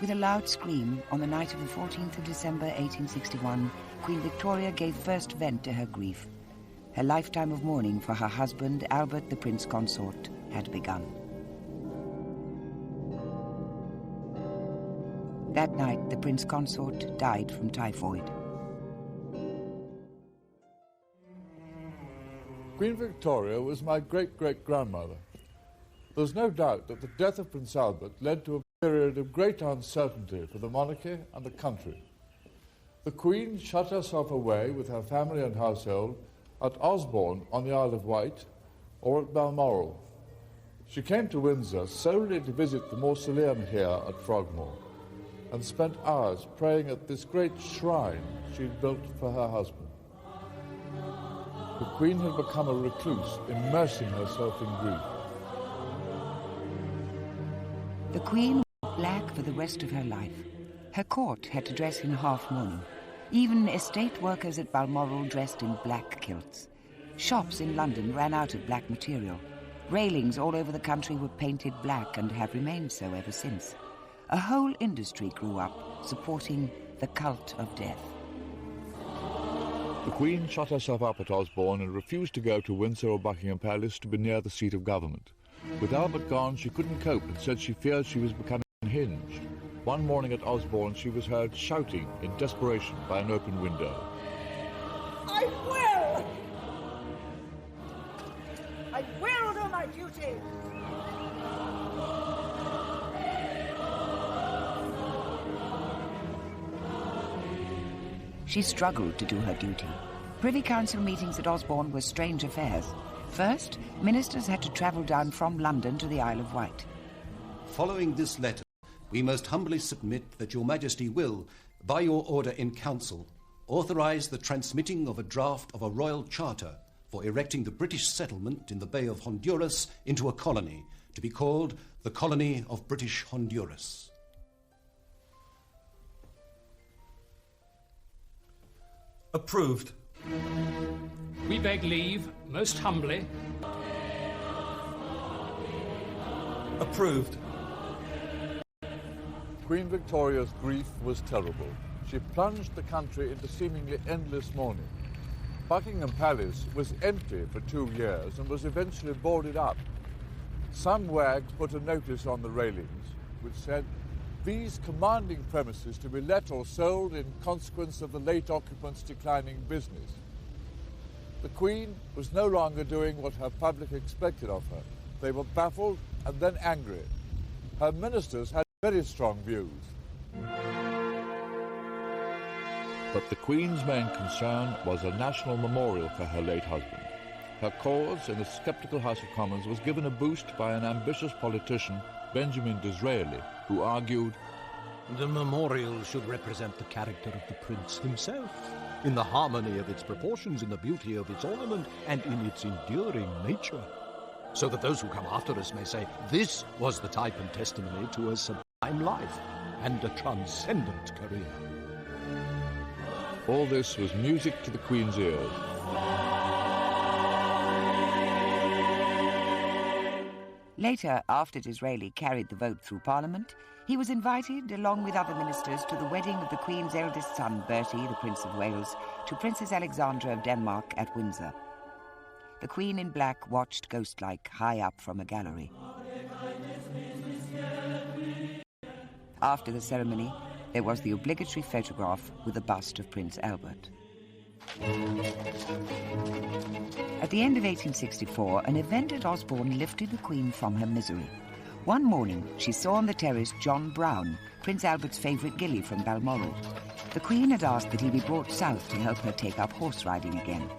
With a loud scream, on the night of the 14th of December 1861, Queen Victoria gave first vent to her grief. Her lifetime of mourning for her husband, Albert the Prince Consort, had begun. That night, the Prince Consort died from typhoid. Queen Victoria was my great-great-grandmother. There's no doubt that the death of Prince Albert led to a period of great uncertainty for the monarchy and the country. The Queen shut herself away with her family and household at Osborne on the Isle of Wight or at Balmoral. She came to Windsor solely to visit the mausoleum here at Frogmore and spent hours praying at this great shrine she'd built for her husband. The Queen had become a recluse, immersing herself in grief. The Queen wore black for the rest of her life. Her court had to dress in half-mourning. Even estate workers at Balmoral dressed in black kilts. Shops in London ran out of black material. Railings all over the country were painted black and have remained so ever since. A whole industry grew up, supporting the cult of death. The Queen shut herself up at Osborne and refused to go to Windsor or Buckingham Palace to be near the seat of government. With Albert gone, she couldn't cope and said she feared she was becoming unhinged. One morning at Osborne, she was heard shouting in desperation by an open window. I will! I will do my duty! She struggled to do her duty. Privy Council meetings at Osborne were strange affairs. First, ministers had to travel down from London to the Isle of Wight. Following this letter, we most humbly submit that your Majesty will, by your order in council, authorise the transmitting of a draft of a royal charter for erecting the British settlement in the Bay of Honduras into a colony, to be called the Colony of British Honduras. Approved. We beg leave, most humbly. Approved. Queen Victoria's grief was terrible. She plunged the country into seemingly endless mourning. Buckingham Palace was empty for 2 years and was eventually boarded up. Some wag put a notice on the railings which said, "These commanding premises to be let or sold in consequence of the late occupants' declining business." The Queen was no longer doing what her public expected of her. They were baffled and then angry. Her ministers had very strong views. But the Queen's main concern was a national memorial for her late husband. Her cause in the sceptical House of Commons was given a boost by an ambitious politician, Benjamin Disraeli, who argued, "The memorial should represent the character of the prince himself, in the harmony of its proportions, in the beauty of its ornament, and in its enduring nature, so that those who come after us may say, this was the type and testimony to a sublime life and a transcendent career." All this was music to the Queen's ears. Later, after Disraeli carried the vote through Parliament, he was invited, along with other ministers, to the wedding of the Queen's eldest son, Bertie, the Prince of Wales, to Princess Alexandra of Denmark at Windsor. The Queen in black watched ghost-like high up from a gallery. After the ceremony, there was the obligatory photograph with the bust of Prince Albert. At the end of 1864, an event at Osborne lifted the Queen from her misery. One morning, she saw on the terrace John Brown, Prince Albert's favourite gillie from Balmoral. The Queen had asked that he be brought south to help her take up horse riding again.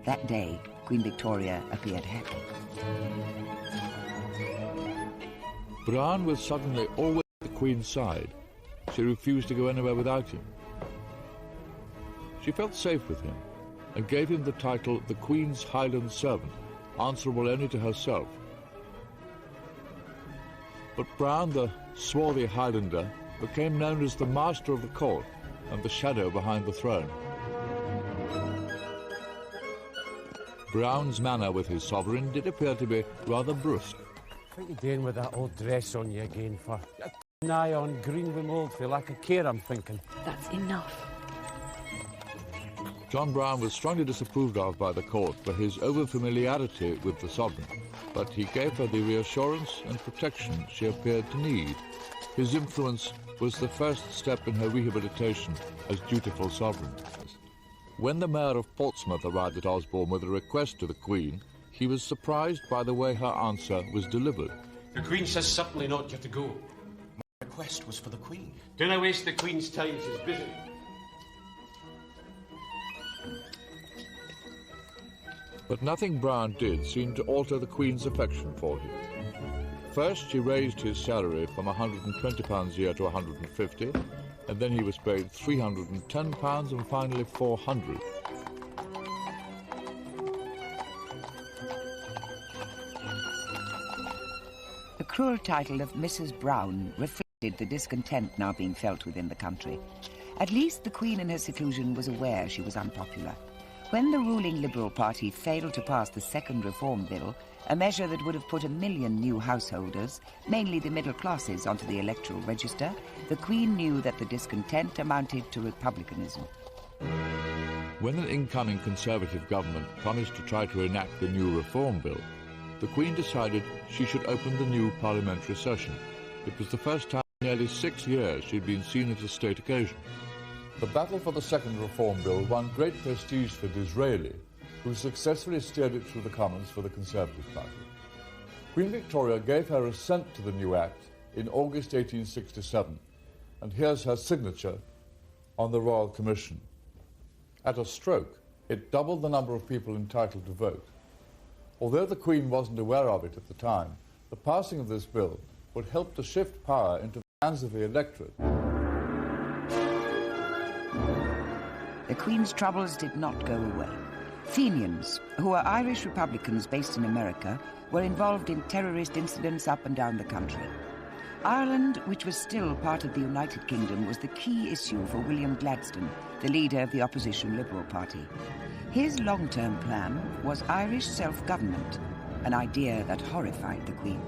That day, Queen Victoria appeared happy. Brown was suddenly always at the Queen's side. She refused to go anywhere without him. She felt safe with him and gave him the title the Queen's Highland Servant, answerable only to herself. But Brown, the swarthy Highlander, became known as the master of the court and the shadow behind the throne. Brown's manner with his sovereign did appear to be rather brusque. What are you doing with that old dress on you again for? nigh on Greenwim for like a care, I'm thinking. That's enough. John Browne was strongly disapproved of by the court for his over-familiarity with the sovereign, but he gave her the reassurance and protection she appeared to need. His influence was the first step in her rehabilitation as dutiful sovereign. When the Mayor of Portsmouth arrived at Osborne with a request to the Queen, he was surprised by the way her answer was delivered. The Queen says certainly not, you have to go. My request was for the Queen. Do not waste the Queen's time, she's busy. But nothing Browne did seemed to alter the Queen's affection for him. First, she raised his salary from £120 a year to £150, and then he was paid £310 and finally £400. The cruel title of Mrs. Browne reflected the discontent now being felt within the country. At least the Queen in her seclusion was aware she was unpopular. When the ruling Liberal Party failed to pass the second Reform Bill, a measure that would have put 1 million new householders, mainly the middle classes, onto the electoral register, the Queen knew that the discontent amounted to republicanism. When an incoming Conservative government promised to try to enact the new Reform Bill, the Queen decided she should open the new parliamentary session. It was the first time in nearly 6 years she'd been seen at a state occasion. The battle for the second Reform Bill won great prestige for Disraeli, who successfully steered it through the Commons for the Conservative Party. Queen Victoria gave her assent to the new Act in August 1867, and here's her signature on the Royal Commission. At a stroke, it doubled the number of people entitled to vote. Although the Queen wasn't aware of it at the time, the passing of this bill would help to shift power into the hands of the electorate. The Queen's troubles did not go away. Fenians, who were Irish Republicans based in America, were involved in terrorist incidents up and down the country. Ireland, which was still part of the United Kingdom, was the key issue for William Gladstone, the leader of the opposition Liberal Party. His long-term plan was Irish self-government, an idea that horrified the Queen.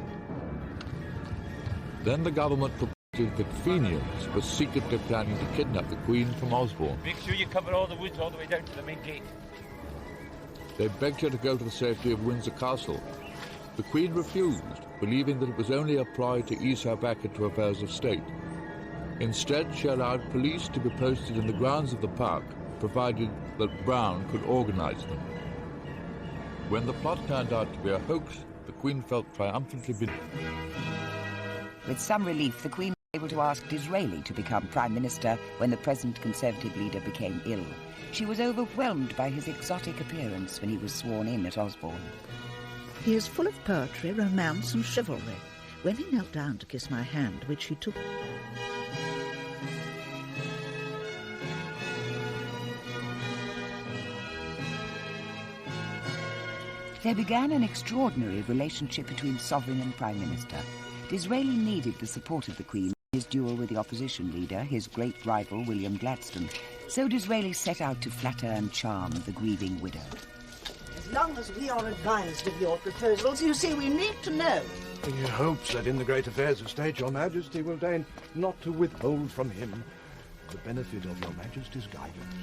Then the government proposed that Fenians were secretly planning to kidnap the Queen from Osborne. Make sure you cover all the woods all the way down to the main gate. They begged her to go to the safety of Windsor Castle. The Queen refused, believing that it was only a ploy to ease her back into affairs of state. Instead, she allowed police to be posted in the grounds of the park, provided that Browne could organise them. When the plot turned out to be a hoax, the Queen felt triumphantly vindicated. With some relief, the Queen was able to ask Disraeli to become Prime Minister when the present Conservative leader became ill. She was overwhelmed by his exotic appearance when he was sworn in at Osborne. He is full of poetry, romance and chivalry. When he knelt down to kiss my hand, which he took... There began an extraordinary relationship between Sovereign and Prime Minister. Disraeli needed the support of the Queen in his duel with the opposition leader, his great rival William Gladstone. So Disraeli set out to flatter and charm the grieving widow. As long as we are advised of your proposals, you see, we need to know. He hopes that in the great affairs of state your Majesty will deign not to withhold from him the benefit of your Majesty's guidance.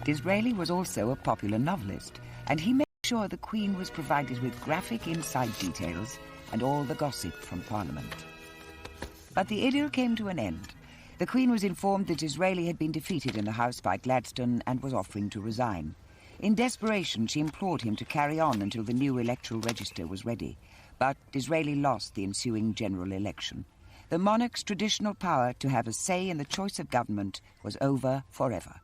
Disraeli was also a popular novelist, and he made sure the Queen was provided with graphic inside details and all the gossip from Parliament. But the idyll came to an end. The Queen was informed that Disraeli had been defeated in the House by Gladstone and was offering to resign. In desperation, she implored him to carry on until the new electoral register was ready. But Disraeli lost the ensuing general election. The monarch's traditional power to have a say in the choice of government was over forever.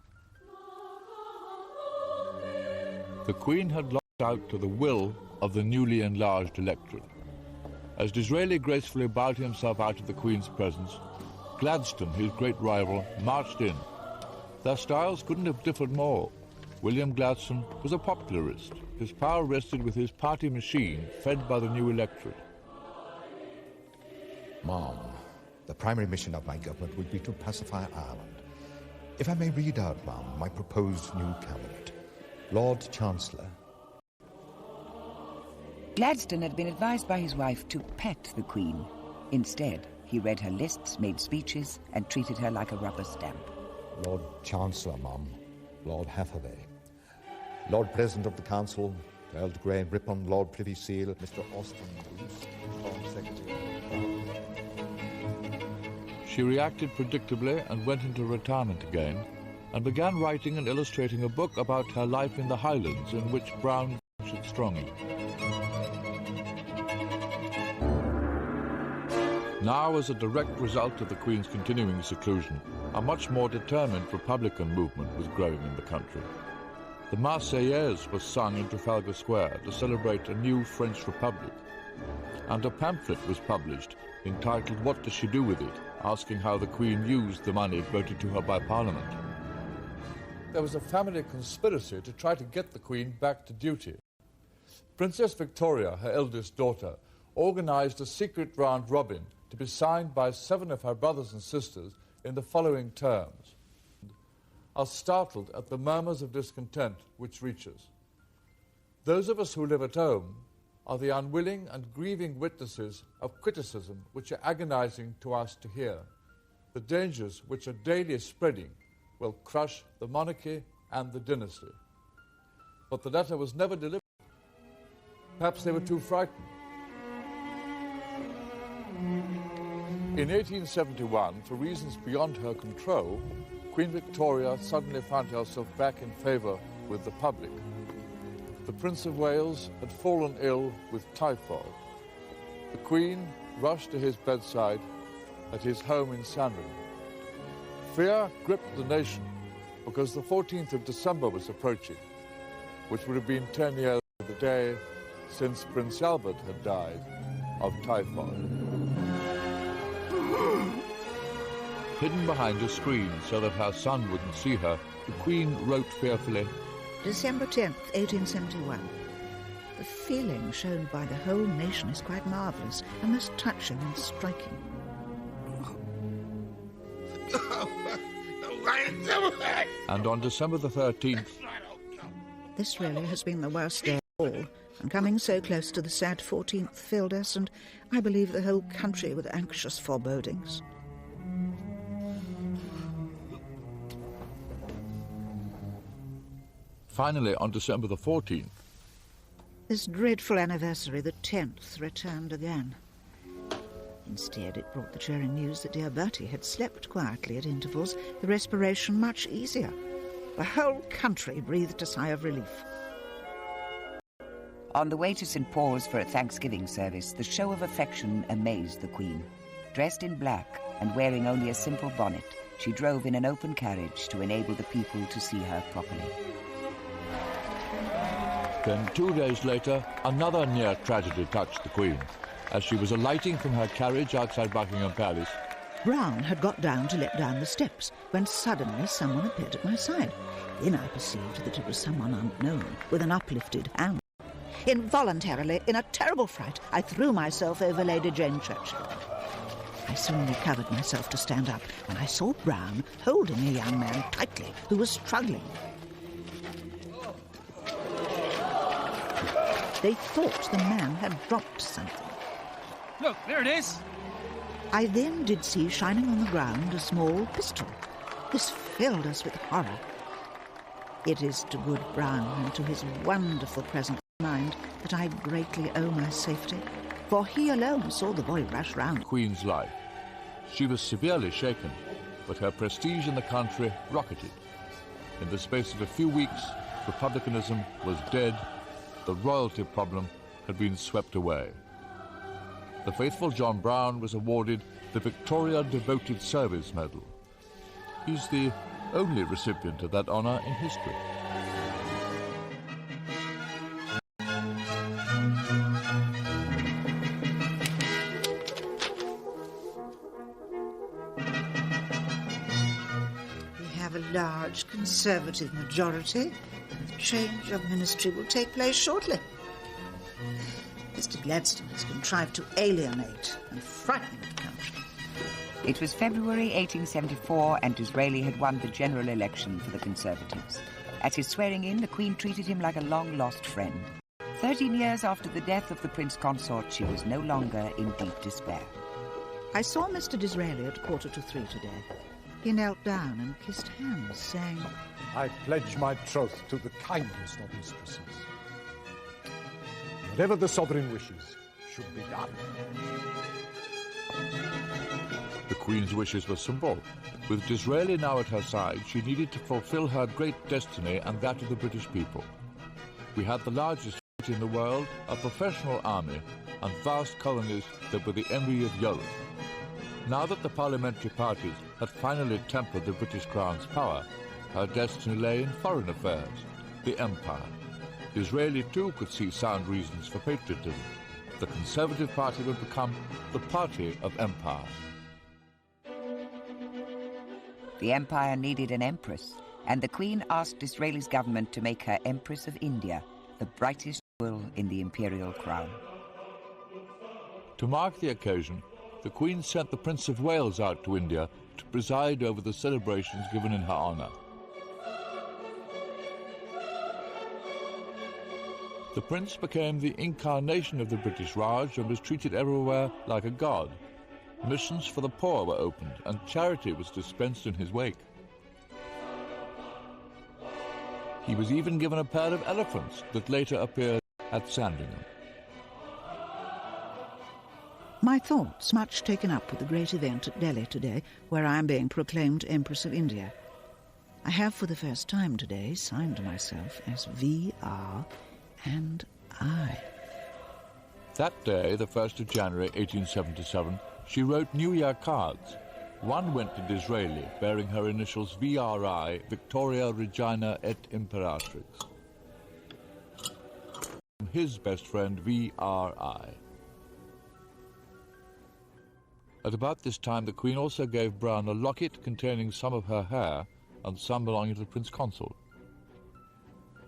The Queen had lost out to the will of the newly enlarged electorate. As Disraeli gracefully bowed himself out of the Queen's presence, Gladstone, his great rival, marched in. Their styles couldn't have differed more. William Gladstone was a popularist. His power rested with his party machine, fed by the new electorate. Ma'am, the primary mission of my government would be to pacify Ireland. If I may read out, ma'am, my proposed new cabinet. Lord Chancellor, Gladstone had been advised by his wife to pet the Queen. Instead, he read her lists, made speeches, and treated her like a rubber stamp. Lord Chancellor, Mum, Lord Hathaway, Lord President of the Council, Earl Grey and Ripon, Lord Privy Seal, Mr. Austin Bruce, Foreign Secretary. She reacted predictably and went into retirement again, and began writing and illustrating a book about her life in the Highlands, in which Brown featured strongly. Now, as a direct result of the Queen's continuing seclusion, a much more determined Republican movement was growing in the country. The Marseillaise was sung in Trafalgar Square to celebrate a new French Republic, and a pamphlet was published entitled "What Does She Do With It?", asking how the Queen used the money voted to her by Parliament. There was a family conspiracy to try to get the Queen back to duty. Princess Victoria, her eldest daughter, organised a secret round robin to be signed by 7 of her brothers and sisters in the following terms: "Are startled at the murmurs of discontent which reach us. Those of us who live at home are the unwilling and grieving witnesses of criticism which are agonizing to us to hear. The dangers which are daily spreading will crush the monarchy and the dynasty." But the letter was never delivered. Perhaps they were too frightened. In 1871, for reasons beyond her control, Queen Victoria suddenly found herself back in favour with the public. The Prince of Wales had fallen ill with typhoid. The Queen rushed to his bedside at his home in Sandringham. Fear gripped the nation because the 14th of December was approaching, which would have been 10 years to the day since Prince Albert had died of typhoid. Hidden behind a screen so that her son wouldn't see her, the Queen wrote fearfully, December 10th, 1871. The feeling shown by the whole nation is quite marvellous and most touching and striking. And on December the 13th... This really has been the worst day of all, and coming so close to the sad 14th filled us, and I believe the whole country, with anxious forebodings. Finally, on December the 14th... This dreadful anniversary, the 10th, returned again. Instead, it brought the cheering news that dear Bertie had slept quietly at intervals, the respiration much easier. The whole country breathed a sigh of relief. On the way to St. Paul's for a Thanksgiving service, the show of affection amazed the Queen. Dressed in black and wearing only a simple bonnet, she drove in an open carriage to enable the people to see her properly. Then 2 days later, another near tragedy touched the Queen. As she was alighting from her carriage outside Buckingham Palace, Brown had got down to let down the steps when suddenly someone appeared at my side. Then I perceived that it was someone unknown with an uplifted hand. Involuntarily, in a terrible fright, I threw myself over Lady Jane Churchill. I soon recovered myself to stand up, and I saw Brown holding a young man tightly who was struggling. They thought the man had dropped something. Look, there it is. I then did see shining on the ground a small pistol. This filled us with horror. It is to good Brown and to his wonderful presence of mind that I greatly owe my safety, for he alone saw the boy rush round. Queen's life. She was severely shaken, but her prestige in the country rocketed. In the space of a few weeks, republicanism was dead. The royalty problem had been swept away. The faithful John Brown was awarded the Victoria Devoted Service Medal. He's the only recipient of that honour in history. We have a large Conservative majority. The change of ministry will take place shortly. Mr. Gladstone has contrived to alienate and frighten the country. It was February 1874, and Disraeli had won the general election for the Conservatives. At his swearing-in, the Queen treated him like a long-lost friend. 13 years after the death of the Prince Consort, she was no longer in deep despair. I saw Mr. Disraeli at 2:45 today. He knelt down and kissed hands, saying, I pledge my troth to the kindest of mistresses. Whatever the sovereign wishes should be done. The Queen's wishes were simple. With Disraeli now at her side, she needed to fulfill her great destiny and that of the British people. We had the largest fleet in the world, a professional army, and vast colonies that were the envy of Europe. Now that the parliamentary parties had finally tempered the British Crown's power, her destiny lay in foreign affairs, the Empire. Disraeli too could see sound reasons for patriotism. The Conservative Party would become the party of empire. The Empire needed an empress, and the Queen asked Disraeli's government to make her Empress of India, the brightest jewel in the imperial crown. To mark the occasion, the Queen sent the Prince of Wales out to India to preside over the celebrations given in her honour. The Prince became the incarnation of the British Raj and was treated everywhere like a god. Missions for the poor were opened and charity was dispensed in his wake. He was even given a pair of elephants that later appeared at Sandringham. My thoughts much taken up with the great event at Delhi today, where I am being proclaimed Empress of India. I have for the first time today signed myself as V.R. and I. That day, the 1st of January 1877, she wrote New Year cards. One went to Disraeli, bearing her initials V.R.I., Victoria Regina et Imperatrix. His best friend, V.R.I. At about this time, the Queen also gave Brown a locket containing some of her hair and some belonging to the Prince Consort.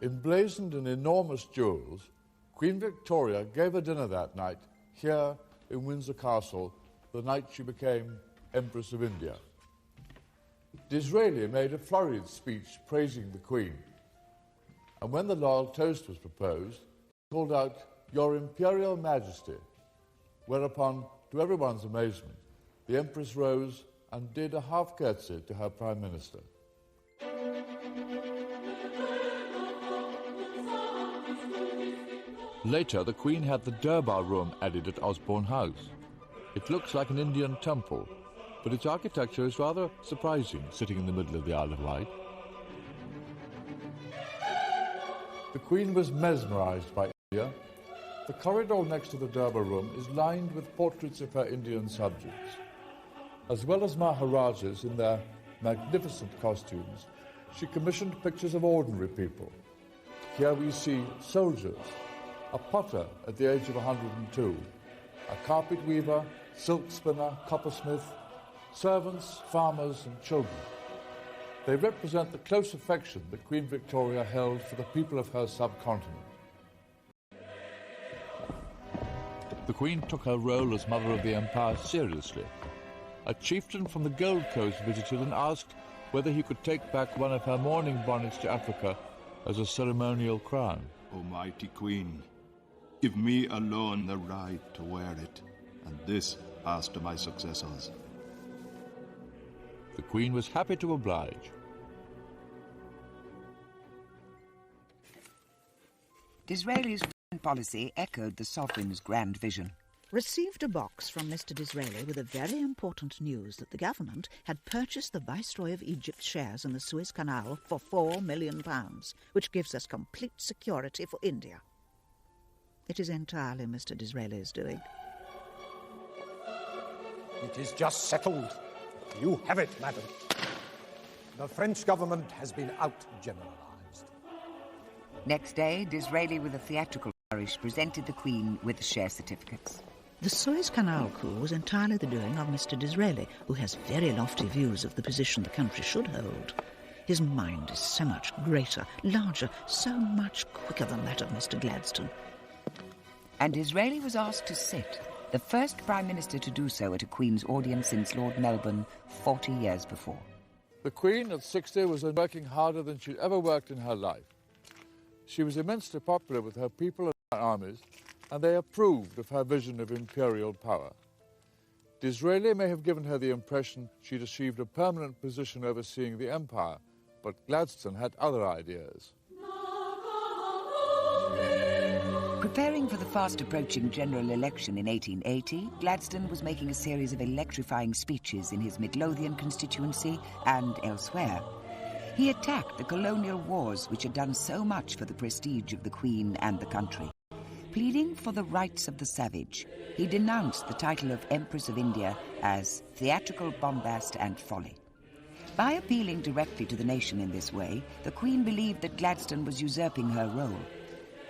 Emblazoned in enormous jewels, Queen Victoria gave a dinner that night here in Windsor Castle, the night she became Empress of India. Disraeli made a flurried speech praising the Queen, and when the loyal toast was proposed, he called out, "Your Imperial Majesty," whereupon, to everyone's amazement, the Empress rose and did a half curtsy to her Prime Minister. Later, the Queen had the Durbar Room added at Osborne House. It looks like an Indian temple, but its architecture is rather surprising, sitting in the middle of the Isle of Wight. The Queen was mesmerised by India. The corridor next to the Durbar Room is lined with portraits of her Indian subjects. As well as Maharajas in their magnificent costumes, she commissioned pictures of ordinary people. Here we see soldiers, a potter at the age of 102, a carpet weaver, silk spinner, coppersmith, servants, farmers and children. They represent the close affection that Queen Victoria held for the people of her subcontinent. The Queen took her role as Mother of the Empire seriously. A chieftain from the Gold Coast visited and asked whether he could take back one of her mourning bonnets to Africa as a ceremonial crown. O mighty Queen, give me alone the right to wear it, and this pass to my successors. The Queen was happy to oblige. Disraeli's foreign policy echoed the sovereign's grand vision. Received a box from Mr. Disraeli with a very important news that the government had purchased the Viceroy of Egypt's shares in the Suez Canal for £4 million, which gives us complete security for India. It is entirely Mr. Disraeli's doing. It is just settled. You have it, madam. The French government has been out-generalised. Next day, Disraeli, with a theatrical flourish, presented the Queen with the share certificates. The Suez Canal coup was entirely the doing of Mr. Disraeli, who has very lofty views of the position the country should hold. His mind is so much greater, larger, so much quicker than that of Mr. Gladstone. And Disraeli was asked to sit, the first Prime Minister to do so at a Queen's audience since Lord Melbourne 40 years before. The Queen at 60 was working harder than she'd ever worked in her life. She was immensely popular with her people armies, and they approved of her vision of imperial power. Disraeli may have given her the impression she'd achieved a permanent position overseeing the empire, but Gladstone had other ideas. Preparing for the fast-approaching general election in 1880, Gladstone was making a series of electrifying speeches in his Midlothian constituency and elsewhere. He attacked the colonial wars which had done so much for the prestige of the Queen and the country. Pleading for the rights of the savage, he denounced the title of Empress of India as theatrical bombast and folly. By appealing directly to the nation in this way, the Queen believed that Gladstone was usurping her role.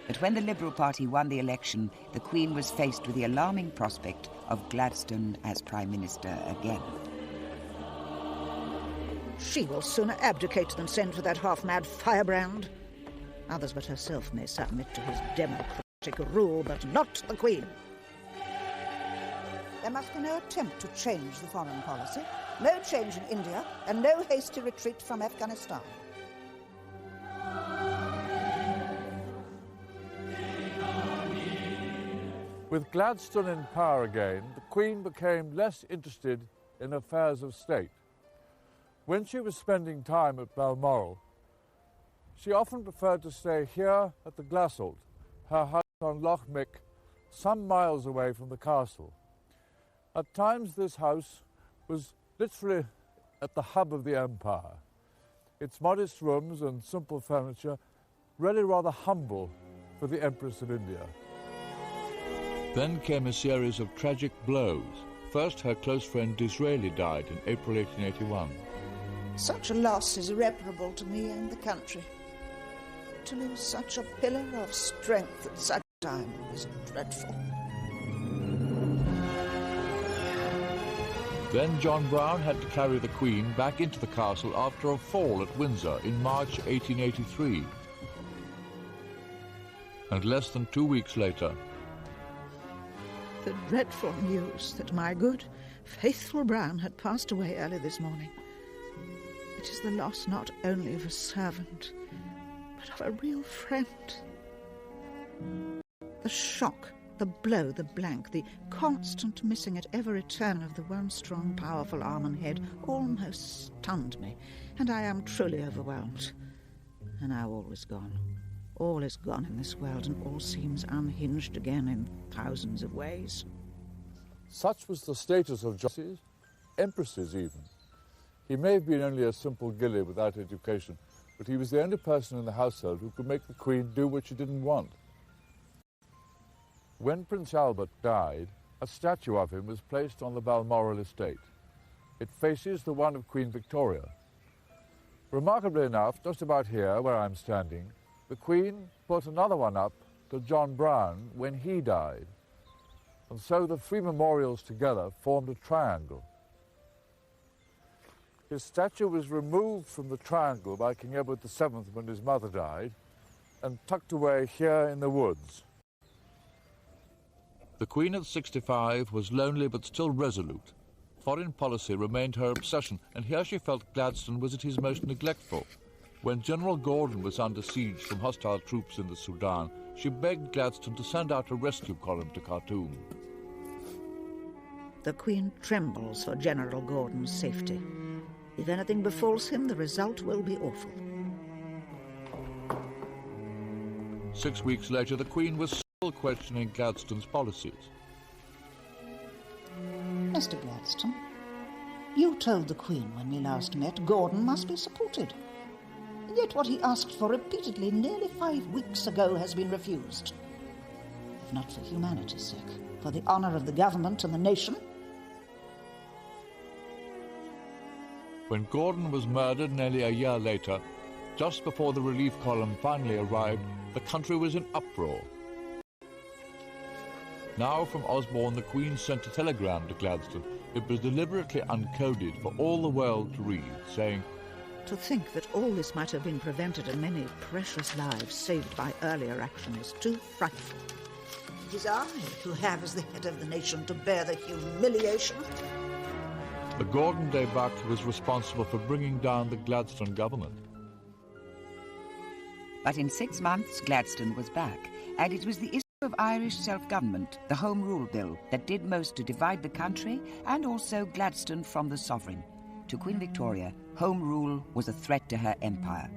But when the Liberal Party won the election, the Queen was faced with the alarming prospect of Gladstone as Prime Minister again. She will sooner abdicate than send for that half-mad firebrand. Others but herself may submit to his democratic rule, but not the Queen. There must be no attempt to change the foreign policy, no change in India, and no hasty retreat from Afghanistan. With Gladstone in power again, the Queen became less interested in affairs of state. When she was spending time at Balmoral, she often preferred to stay here at the Glassholt, her house on Loch Mick, some miles away from the castle. At times this house was literally at the hub of the empire. Its modest rooms and simple furniture really rather humble for the Empress of India. Then came a series of tragic blows. First, her close friend Disraeli died in April 1881. Such a loss is irreparable to me and the country. To lose such a pillar of strength at such a time is dreadful. Then John Brown had to carry the Queen back into the castle after a fall at Windsor in March 1883. And less than 2 weeks later, the dreadful news that my good, faithful Brown had passed away early this morning. It is the loss not only of a servant, but of a real friend. The shock, the blow, the blank, the constant missing at every turn of the one strong, powerful arm and head almost stunned me, and I am truly overwhelmed. And now all is gone. All is gone in this world, and all seems unhinged again in thousands of ways. Such was the status of John, empresses even. He may have been only a simple gilly without education, but he was the only person in the household who could make the Queen do what she didn't want. When Prince Albert died, a statue of him was placed on the Balmoral estate. It faces the one of Queen Victoria. Remarkably enough, just about here, where I'm standing, the Queen put another one up to John Brown when he died. And so the three memorials together formed a triangle. His statue was removed from the triangle by King Edward VII when his mother died and tucked away here in the woods. The Queen at 65 was lonely but still resolute. Foreign policy remained her obsession, and here she felt Gladstone was at his most neglectful. When General Gordon was under siege from hostile troops in the Sudan, she begged Gladstone to send out a rescue column to Khartoum. The Queen trembles for General Gordon's safety. If anything befalls him, the result will be awful. 6 weeks later, the Queen was still questioning Gladstone's policies. Mr. Gladstone, you told the Queen when we last met Gordon must be supported. Yet what he asked for repeatedly nearly 5 weeks ago has been refused. If not for humanity's sake, for the honour of the government and the nation. When Gordon was murdered nearly a year later, just before the relief column finally arrived, the country was in uproar. Now from Osborne, the Queen sent a telegram to Gladstone. It was deliberately uncoded for all the world to read, saying, To think that all this might have been prevented and many precious lives saved by earlier action is too frightful. It is I who have, as the head of the nation, to bear the humiliation. The Gordon débâcle was responsible for bringing down the Gladstone government. But in 6 months, Gladstone was back, and it was the of Irish self-government, the Home Rule Bill, that did most to divide the country, and also Gladstone from the sovereign. To Queen Victoria, Home Rule was a threat to her empire.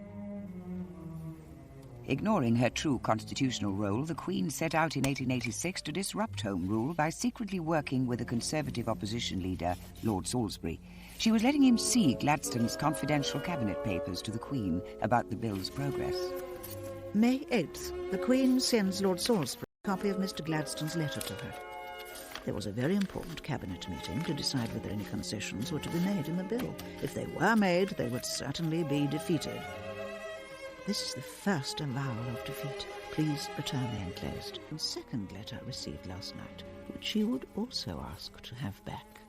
Ignoring her true constitutional role, the Queen set out in 1886 to disrupt Home Rule by secretly working with a Conservative opposition leader, Lord Salisbury. She was letting him see Gladstone's confidential cabinet papers to the Queen about the bill's progress. May 8th, the Queen sends Lord Salisbury a copy of Mr. Gladstone's letter to her. There was a very important cabinet meeting to decide whether any concessions were to be made in the bill. If they were made, they would certainly be defeated. This is the first avowal of defeat. Please return the enclosed. The second letter received last night, which she would also ask to have back.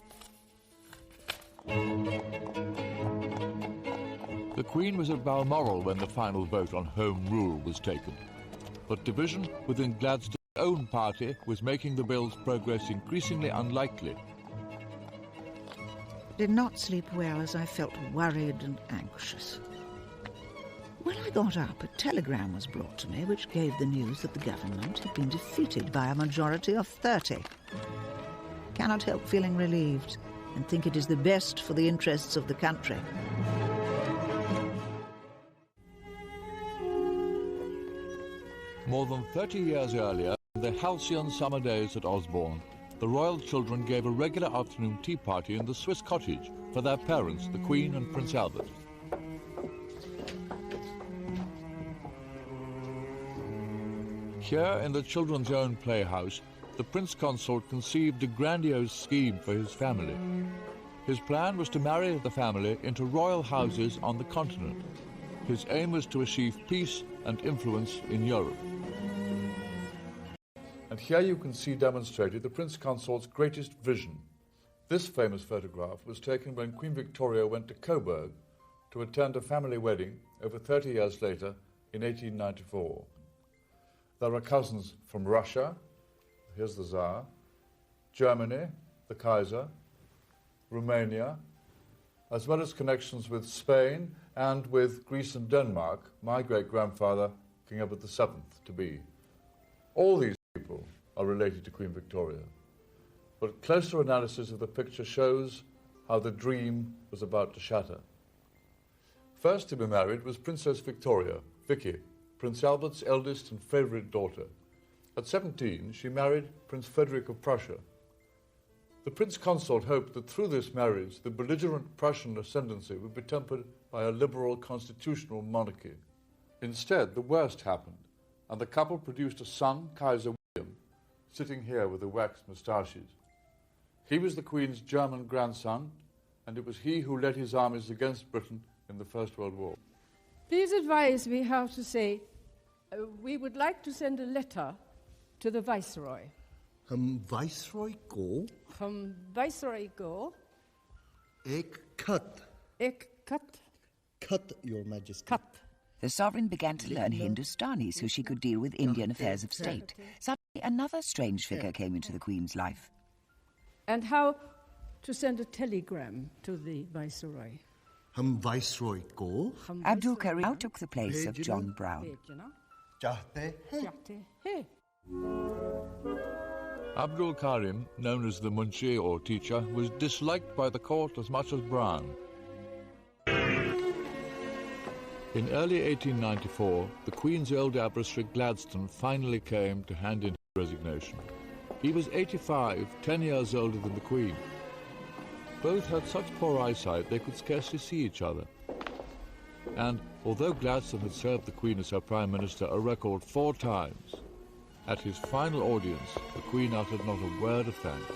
The Queen was at Balmoral when the final vote on Home Rule was taken. But division within Gladstone's own party was making the bill's progress increasingly unlikely. Did not sleep well as I felt worried and anxious. When I got up, a telegram was brought to me which gave the news that the government had been defeated by a majority of 30. Cannot help feeling relieved and think it is the best for the interests of the country. More than 30 years earlier, in the halcyon summer days at Osborne, the royal children gave a regular afternoon tea party in the Swiss cottage for their parents, the Queen and Prince Albert. Here in the children's own playhouse, the Prince Consort conceived a grandiose scheme for his family. His plan was to marry the family into royal houses on the continent. His aim was to achieve peace and influence in Europe. And here you can see demonstrated the Prince Consort's greatest vision. This famous photograph was taken when Queen Victoria went to Coburg to attend a family wedding over 30 years later in 1894. There are cousins from Russia, here's the Tsar, Germany, the Kaiser, Romania, as well as connections with Spain and with Greece and Denmark, my great-grandfather, King Edward VII, to be. All these people are related to Queen Victoria, but closer analysis of the picture shows how the dream was about to shatter. First to be married was Princess Victoria, Vicky, Prince Albert's eldest and favourite daughter. At 17, she married Prince Frederick of Prussia. The Prince Consort hoped that through this marriage, the belligerent Prussian ascendancy would be tempered by a liberal constitutional monarchy. Instead, the worst happened, and the couple produced a son, Kaiser William, sitting here with the waxed moustaches. He was the Queen's German grandson, and it was he who led his armies against Britain in the First World War. Please advise me how to say, we would like to send a letter to the Viceroy. Viceroy go? Viceroy go. Ek cut. Ek cut. Cut, Your Majesty. Cut. The sovereign began to learn Hindustani so she could deal with Indian affairs of state. Suddenly, another strange figure came into the Queen's life. And how to send a telegram to the Viceroy. Viceroy go? Abdul Karim now took the place of John Brown. Abdul Karim, known as the Munshi or teacher, was disliked by the court as much as Brown. In early 1894, the Queen's old adversary Gladstone finally came to hand in his resignation. He was 85, 10 years older than the Queen. Both had such poor eyesight they could scarcely see each other. And although Gladstone had served the Queen as her Prime Minister a record 4 times, at his final audience, the Queen uttered not a word of thanks.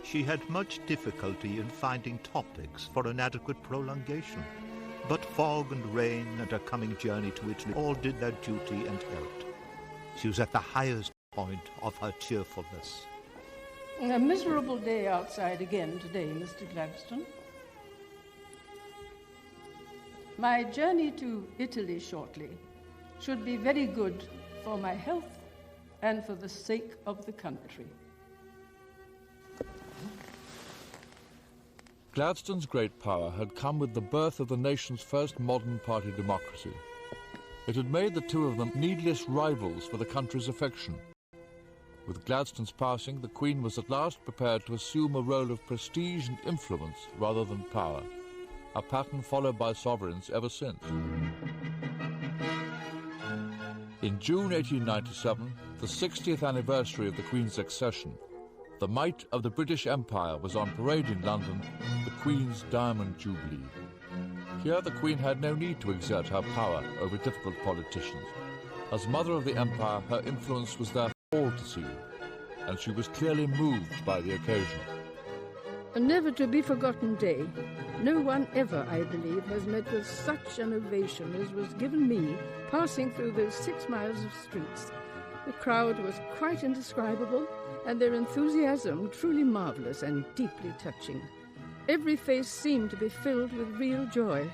She had much difficulty in finding topics for an adequate prolongation, but fog and rain and her coming journey to Italy all did their duty and helped. She was at the highest point of her cheerfulness. A miserable day outside again today, Mr. Gladstone. My journey to Italy shortly should be very good for my health and for the sake of the country. Gladstone's great power had come with the birth of the nation's first modern party democracy. It had made the two of them needless rivals for the country's affection. With Gladstone's passing, the Queen was at last prepared to assume a role of prestige and influence rather than power, a pattern followed by sovereigns ever since. In June 1897, the 60th anniversary of the Queen's accession, the might of the British Empire was on parade in London, the Queen's Diamond Jubilee. Here the Queen had no need to exert her power over difficult politicians. As Mother of the Empire, her influence was there for all to see, and she was clearly moved by the occasion. A never-to-be-forgotten day. No one ever, I believe, has met with such an ovation as was given me passing through those 6 miles of streets. The crowd was quite indescribable, and their enthusiasm truly marvellous and deeply touching. Every face seemed to be filled with real joy.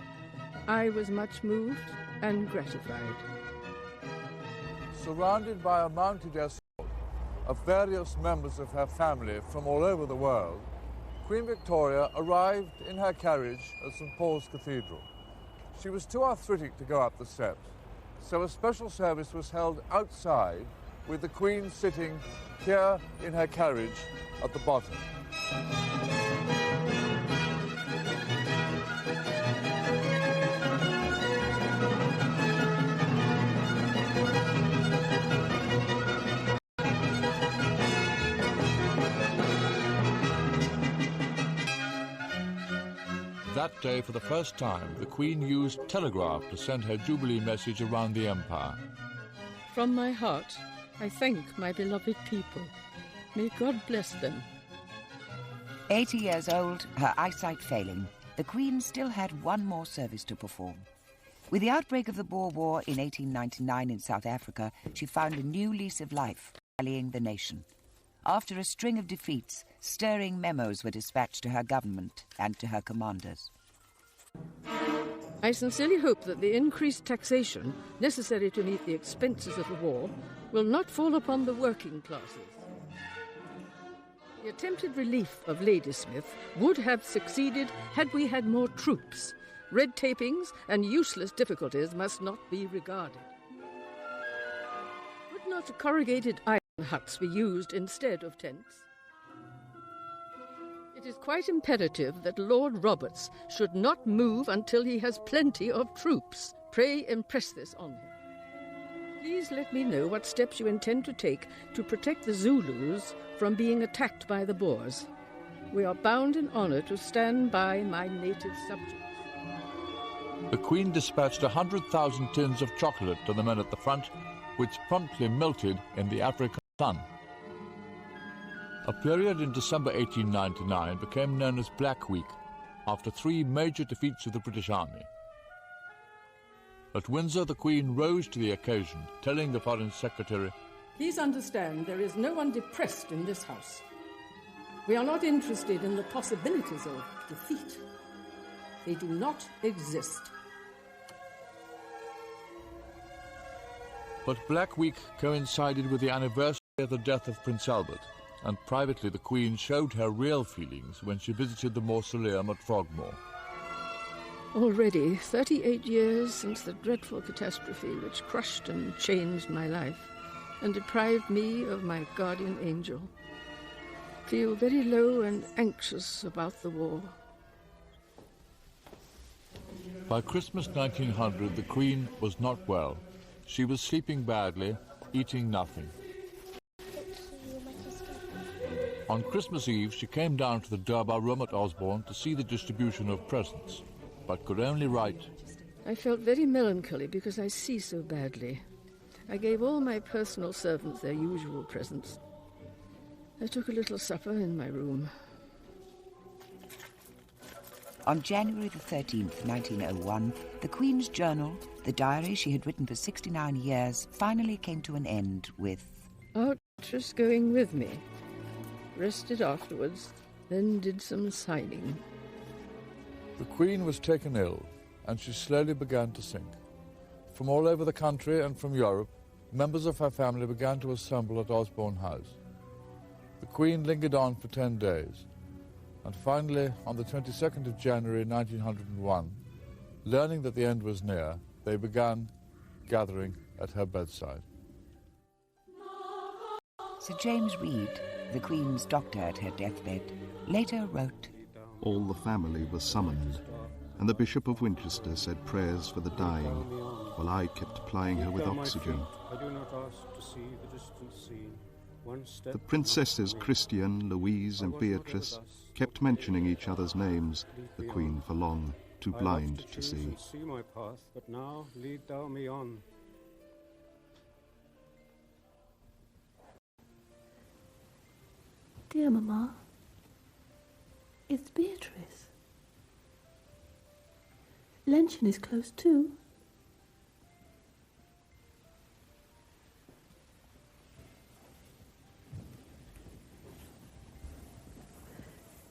I was much moved and gratified. Surrounded by a mounted escort of various members of her family from all over the world, Queen Victoria arrived in her carriage at St. Paul's Cathedral. She was too arthritic to go up the steps, so a special service was held outside with the Queen sitting here in her carriage at the bottom. That day, for the first time, the Queen used telegraph to send her Jubilee message around the Empire. From my heart, I thank my beloved people. May God bless them. 80 years old, her eyesight failing, the Queen still had one more service to perform. With the outbreak of the Boer War in 1899 in South Africa, she found a new lease of life, rallying the nation. After a string of defeats, stirring memos were dispatched to her government and to her commanders. I sincerely hope that the increased taxation necessary to meet the expenses of the war will not fall upon the working classes. The attempted relief of Ladysmith would have succeeded had we had more troops. Red tapings and useless difficulties must not be regarded. Would not corrugated iron huts be used instead of tents? It is quite imperative that Lord Roberts should not move until he has plenty of troops. Pray impress this on him. Please let me know what steps you intend to take to protect the Zulus from being attacked by the Boers. We are bound in honour to stand by my native subjects. The Queen dispatched 100,000 tins of chocolate to the men at the front, which promptly melted in the African sun. A period in December 1899 became known as Black Week, after 3 major defeats of the British Army. At Windsor, the Queen rose to the occasion, telling the Foreign Secretary, Please understand there is no one depressed in this house. We are not interested in the possibilities of defeat. They do not exist. But Black Week coincided with the anniversary of the death of Prince Albert, and privately the Queen showed her real feelings when she visited the mausoleum at Frogmore. Already 38 years since the dreadful catastrophe which crushed and changed my life and deprived me of my guardian angel. Feel very low and anxious about the war. By Christmas 1900, the Queen was not well. She was sleeping badly, eating nothing. On Christmas Eve, she came down to the Durbar room at Osborne to see the distribution of presents, but could only write, I felt very melancholy because I see so badly. I gave all my personal servants their usual presents. I took a little supper in my room. On January the 13th, 1901, the Queen's journal, the diary she had written for 69 years, finally came to an end with, Artress going with me. Rested afterwards, then did some signing. The Queen was taken ill, and she slowly began to sink. From all over the country and from Europe, members of her family began to assemble at Osborne House. The Queen lingered on for 10 days, and finally, on the 22nd of January 1901, learning that the end was near, they began gathering at her bedside. Sir James Reed, the Queen's doctor at her deathbed, later wrote, All the family was summoned, and the Bishop of Winchester said prayers for the dying, while I kept plying her with oxygen. The princesses Christian, Louise and Beatrice kept mentioning each other's names, the Queen for long, too blind to see. My path, but now lead thou me on. Dear Mamma, it's Beatrice. Lenten is close too.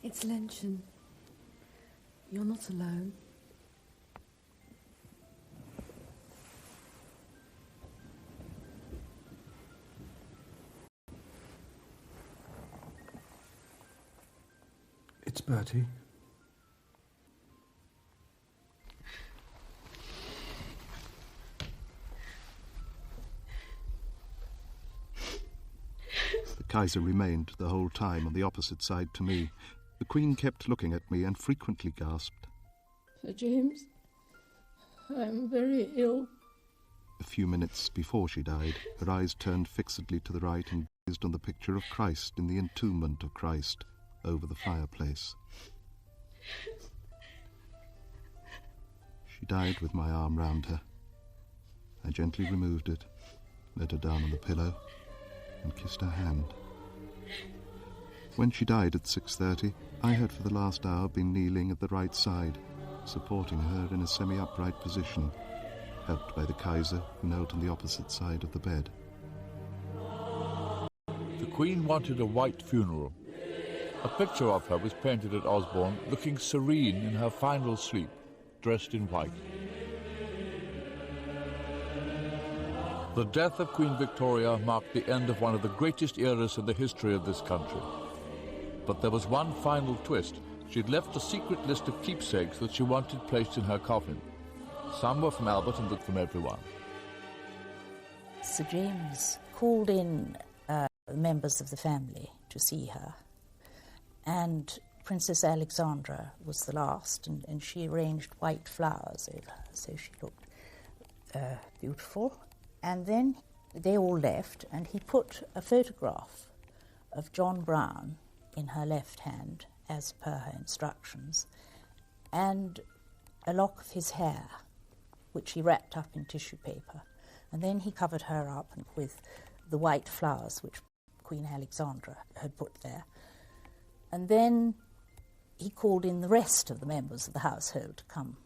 It's Lenten. You're not alone. It's Bertie. The Kaiser remained the whole time on the opposite side to me. The Queen kept looking at me and frequently gasped. Sir James, I'm very ill. A few minutes before she died, her eyes turned fixedly to the right and gazed on the picture of Christ in the entombment of Christ over the fireplace. She died with my arm round her. I gently removed it, let her down on the pillow, and kissed her hand. When she died at 6:30, I had for the last hour been kneeling at the right side, supporting her in a semi-upright position, helped by the Kaiser, who knelt on the opposite side of the bed. The Queen wanted a white funeral. A picture of her was painted at Osborne, looking serene in her final sleep, dressed in white. The death of Queen Victoria marked the end of one of the greatest eras in the history of this country. But there was one final twist. She'd left a secret list of keepsakes that she wanted placed in her coffin. Some were from Albert and from everyone. Sir James called in members of the family to see her, and Princess Alexandra was the last, and she arranged white flowers over her, so she looked beautiful. And then they all left, and he put a photograph of John Brown in her left hand, as per her instructions, and a lock of his hair, which he wrapped up in tissue paper. And then he covered her up with the white flowers which Queen Alexandra had put there. And then he called in the rest of the members of the household to come.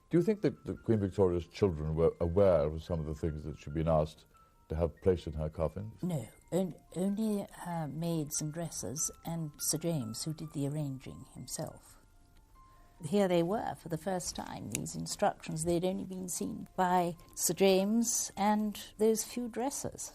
Do you think that Queen Victoria's children were aware of some of the things that she'd been asked to have placed in her coffin? No, only her maids and dressers and Sir James, who did the arranging himself. Here they were for the first time, these instructions. They'd only been seen by Sir James and those few dressers.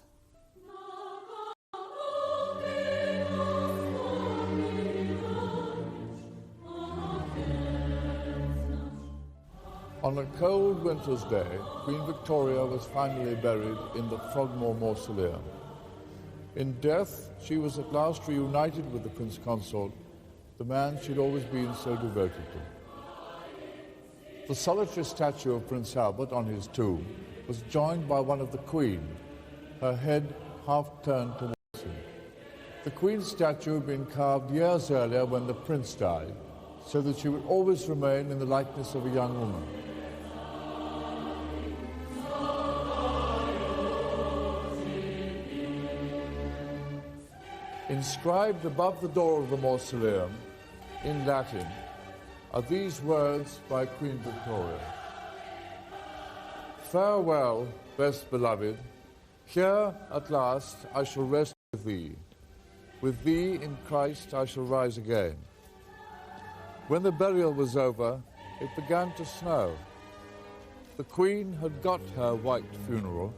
On a cold winter's day, Queen Victoria was finally buried in the Frogmore Mausoleum. In death, she was at last reunited with the Prince Consort, the man she'd always been so devoted to. The solitary statue of Prince Albert on his tomb was joined by one of the Queen, her head half turned towards him. The Queen's statue had been carved years earlier when the Prince died, so that she would always remain in the likeness of a young woman. Inscribed above the door of the mausoleum, in Latin, are these words by Queen Victoria. Farewell, best beloved. Here, at last, I shall rest with thee. With thee in Christ I shall rise again. When the burial was over, it began to snow. The Queen had got her white funeral.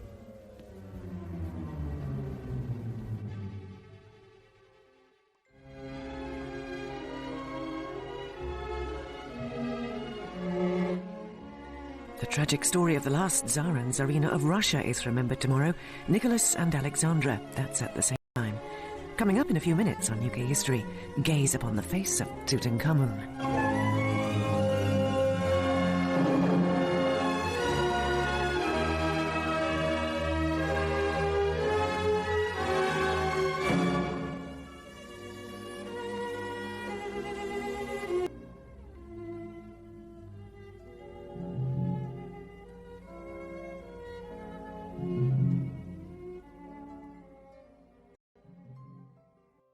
The tragic story of the last Tsar and Tsarina of Russia is remembered tomorrow. Nicholas and Alexandra, that's at the same time. Coming up in a few minutes on UK History, gaze upon the face of Tutankhamun.